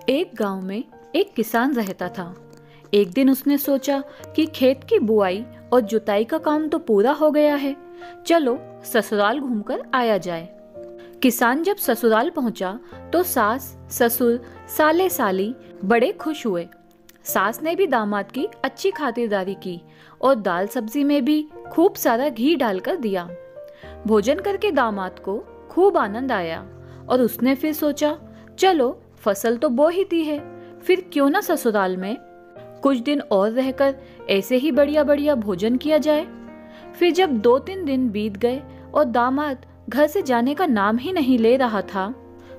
एक गांव में एक किसान रहता था। एक दिन उसने सोचा कि खेत की बुआई और जुताई का काम तो पूरा हो गया है, चलो ससुराल घूमकर आया जाए। किसान जब ससुराल पहुंचा तो सास, ससुर, साले साली बड़े खुश हुए। सास ने भी दामाद की अच्छी खातिरदारी की और दाल सब्जी में भी खूब सारा घी डालकर दिया। भोजन करके दामाद को खूब आनंद आया और उसने फिर सोचा, चलो फसल तो बो ही दी है, फिर क्यों ना ससुराल में कुछ दिन और रहकर ऐसे ही बढ़िया बढ़िया भोजन किया जाए। फिर जब 2-3 दिन बीत गए और दामाद घर से जाने का नाम ही नहीं ले रहा था,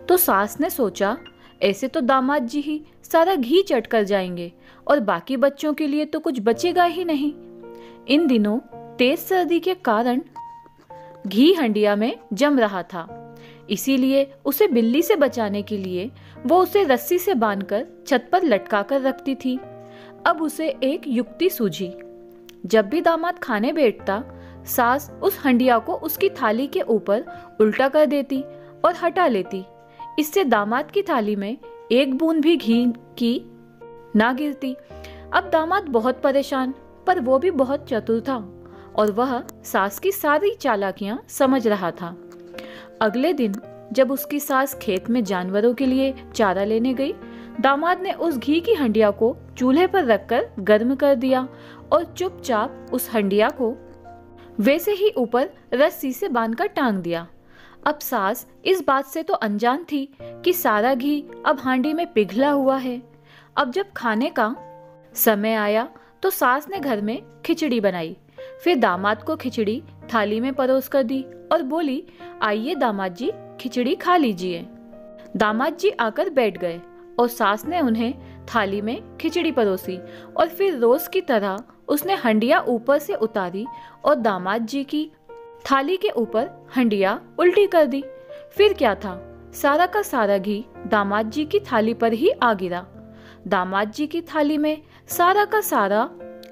तो सास ने सोचा, ऐसे तो दामाद जी ही सारा घी चट कर जाएंगे और बाकी बच्चों के लिए तो कुछ बचेगा ही नहीं। इन दिनों तेज सर्दी के कारण घी हंडिया में जम रहा था, इसीलिए उसे बिल्ली से बचाने के लिए वो उसे रस्सी से बांधकर छत पर लटका कर रखती थी। अब उसे एक युक्ति सूझी। जब भी दामाद खाने बैठता, सास उस हंडिया को उसकी थाली के ऊपर उल्टा कर देती और हटा लेती। इससे दामाद की थाली में एक बूंद भी घी की ना गिरती। अब दामाद बहुत परेशान, पर वो भी बहुत चतुर था और वह सास की सारी चालाकियां समझ रहा था। अगले दिन जब उसकी सास खेत में जानवरों के लिए चारा लेने गई, दामाद ने उस घी की हंडिया को चूल्हे पर रखकर गर्म कर दिया और चुपचाप उस हंडिया को वैसे ही ऊपर रस्सी से बांधकर टांग दिया। अब सास इस बात से तो अनजान थी कि सारा घी अब हांडी में पिघला हुआ है। अब जब खाने का समय आया तो सास ने घर में खिचड़ी बनाई। फिर दामाद को खिचड़ी थाली में परोस कर दी और बोली, आइए दामाद जी, खिचड़ी खा लीजिए। दामाद जी आकर बैठ गए और सास ने उन्हें थाली में खिचड़ी परोसी और फिर रोज की तरह उसने हंडिया ऊपर से उतारी और दामाद जी की थाली के ऊपर हंडिया उल्टी कर दी। फिर क्या था, सारा का सारा घी दामाद जी की थाली पर ही आ गिरा। दामाद जी की थाली में सारा का सारा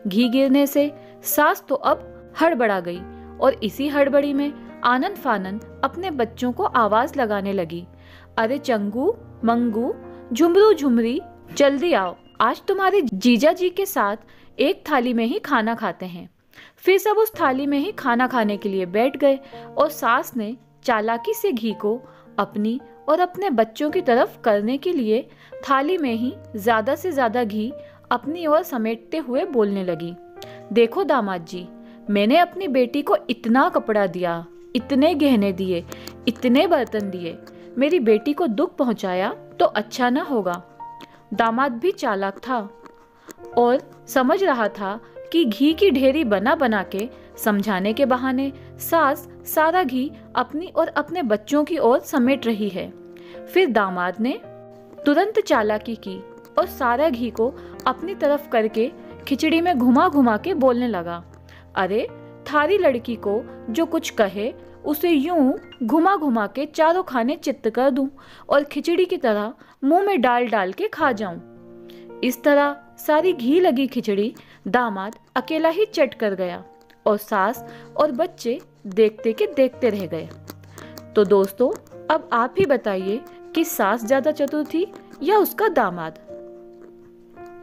घी गिरने से सास तो अब हड़बड़ा गई और इसी हड़बड़ी में आनन फानन अपने बच्चों को आवाज लगाने लगी, अरे चंगू मंगू झुमरू झुमरी जल्दी आओ, आज तुम्हारे जीजा जी के साथ एक थाली में ही खाना खाते हैं। फिर सब उस थाली में ही खाना खाने के लिए बैठ गए और सास ने चालाकी से घी को अपनी और अपने बच्चों की तरफ करने के लिए थाली में ही ज्यादा से ज्यादा घी अपनी ओर समेटते हुए बोलने लगी, देखो दामाद जी, मैंने अपनी बेटी को इतना कपड़ा दिया, इतने गहने दिए, इतने बर्तन दिए, मेरी बेटी को दुख पहुंचाया तो अच्छा न होगा। दामाद भी चालाक था और समझ रहा था कि घी की ढेरी बना बना के समझाने के बहाने सास सारा घी अपनी और अपने बच्चों की ओर समेट रही है। फिर दामाद ने तुरंत चालाकी की और सारा घी को अपनी तरफ करके खिचड़ी में घुमा घुमा के बोलने लगा, अरे थारी लड़की को जो कुछ कहे उसे यूं घुमा घुमा के चारों खाने चित्त कर दूं और खिचड़ी की तरह मुंह में डाल डाल के खा जाऊं। इस तरह सारी घी लगी खिचड़ी दामाद अकेला ही चट कर गया और सास और बच्चे देखते के देखते रह गए। तो दोस्तों, अब आप ही बताइए कि सास ज्यादा चतुर थी या उसका दामाद।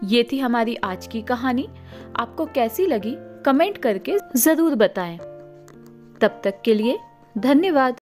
ये थी हमारी आज की कहानी। आपको कैसी लगी कमेंट करके जरूर बताएं। तब तक के लिए धन्यवाद।